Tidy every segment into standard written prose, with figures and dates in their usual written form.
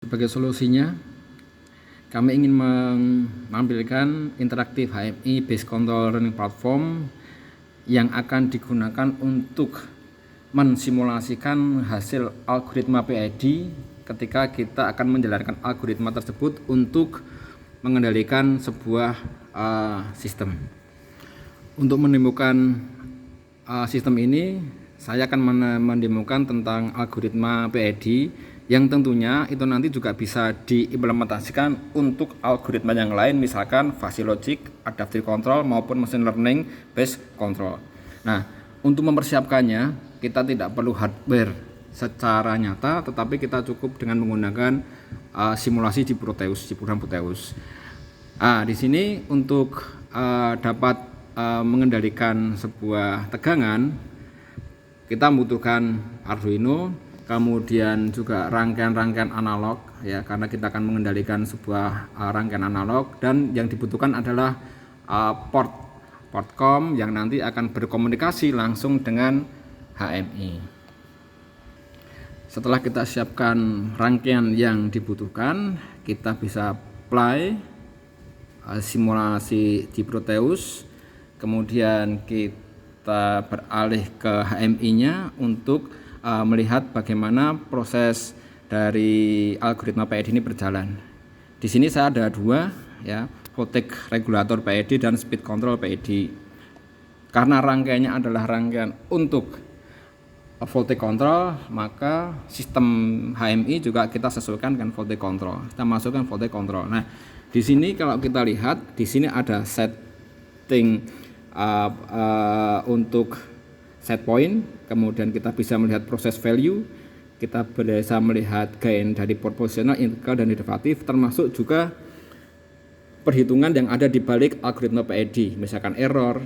Sebagai solusinya, kami ingin menampilkan interaktif HMI Based Control Learning Platform yang akan digunakan untuk mensimulasikan hasil algoritma PID ketika kita akan menjalankan algoritma tersebut untuk mengendalikan sebuah sistem. Untuk menemukan sistem ini, saya akan mendemokan tentang algoritma PID yang tentunya itu nanti juga bisa diimplementasikan untuk algoritma yang lain, misalkan fuzzy logic, adaptive control maupun machine learning based control. Nah, untuk mempersiapkannya kita tidak perlu hardware secara nyata, tetapi kita cukup dengan menggunakan simulasi di Proteus, di program Proteus. Di sini untuk dapat mengendalikan sebuah tegangan, kita membutuhkan Arduino, kemudian juga rangkaian-rangkaian analog ya, karena kita akan mengendalikan sebuah rangkaian analog, dan yang dibutuhkan adalah port COM yang nanti akan berkomunikasi langsung dengan HMI. Setelah kita siapkan rangkaian yang dibutuhkan, kita bisa apply simulasi di Proteus, kemudian kita beralih ke HMI-nya untuk melihat bagaimana proses dari algoritma PID ini berjalan. Di sini saya ada dua ya, voltage regulator PID dan speed control PID. Karena rangkaiannya adalah rangkaian untuk voltage control, maka sistem HMI juga kita sesuaikan dengan voltage control. Kita masukkan voltage control. Nah, di sini kalau kita lihat, di sini ada setting untuk set point, kemudian kita bisa melihat proses value, kita bisa melihat gain dari proporsional, integral, dan derivatif, termasuk juga perhitungan yang ada di balik algoritma PID, misalkan error,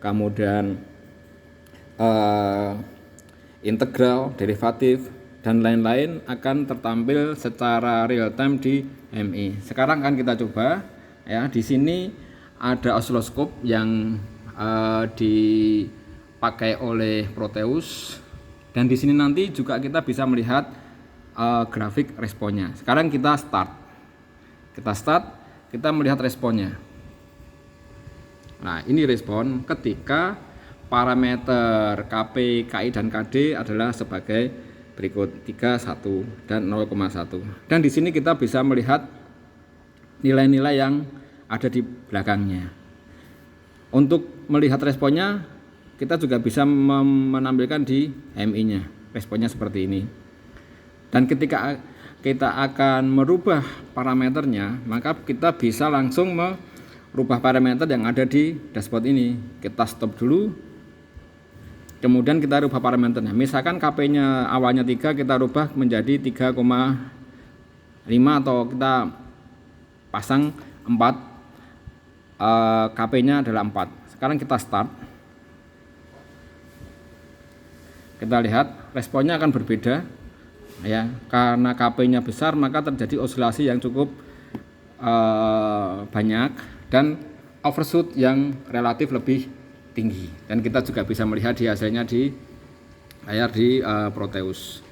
kemudian integral, derivatif, dan lain-lain akan tertampil secara real time di HMI. Sekarang kan kita coba ya, di sini ada osiloskop yang dipakai oleh Proteus, dan di sini nanti juga kita bisa melihat grafik responnya. Sekarang kita start, kita melihat responnya. Nah, ini respon ketika parameter KP, KI, dan KD adalah sebagai berikut 3, 1, dan 0,1. Dan di sini kita bisa melihat nilai-nilai yang ada di belakangnya. Untuk melihat responnya, kita juga bisa menampilkan di HMI-nya. Responnya seperti ini. Dan ketika kita akan merubah parameternya, maka kita bisa langsung merubah parameter yang ada di dashboard ini. Kita stop dulu, kemudian kita rubah parameternya. Misalkan KP-nya awalnya 3, kita rubah menjadi 3,5 atau kita pasang 4. KP-nya adalah 4. Sekarang kita start. Kita lihat responnya akan berbeda ya, karena KP-nya besar maka terjadi osilasi yang cukup banyak dan overshoot yang relatif lebih tinggi, dan kita juga bisa melihat di hasilnya di layar di Proteus.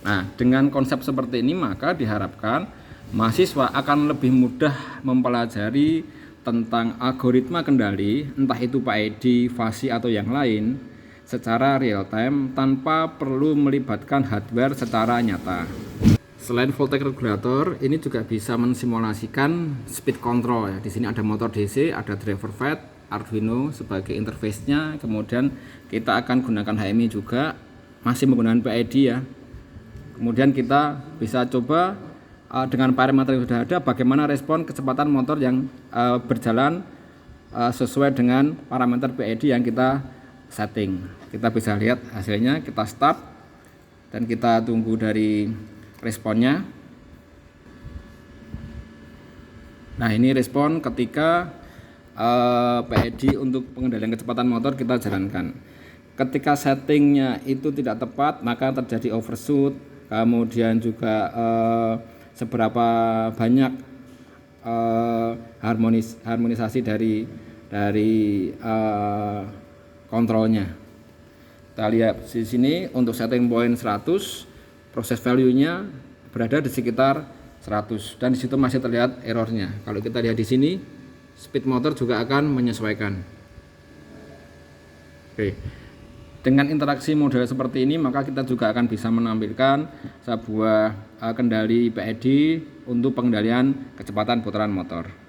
Nah, dengan konsep seperti ini maka diharapkan mahasiswa akan lebih mudah mempelajari tentang algoritma kendali, entah itu PID, fuzzy, atau yang lain, secara real time tanpa perlu melibatkan hardware secara nyata. Selain voltage regulator, ini juga bisa mensimulasikan speed control ya. Di sini ada motor DC, ada driver FET, Arduino sebagai interface-nya, kemudian kita akan gunakan HMI juga, masih menggunakan PID ya. Kemudian kita bisa coba dengan parameter yang sudah ada, bagaimana respon kecepatan motor yang berjalan sesuai dengan parameter PID yang kita setting. Kita bisa lihat hasilnya, kita start dan kita tunggu dari responnya. Nah, ini respon ketika PID untuk pengendalian kecepatan motor kita jalankan. Ketika settingnya itu tidak tepat, maka terjadi overshoot, kemudian juga seberapa banyak harmonisasi dari kontrolnya. Kita lihat di sini untuk setting point 100, proses value-nya berada di sekitar 100 dan di situ masih terlihat errornya. Kalau kita lihat di sini, speed motor juga akan menyesuaikan. Oke. Dengan interaksi model seperti ini, maka kita juga akan bisa menampilkan sebuah kendali PID untuk pengendalian kecepatan putaran motor.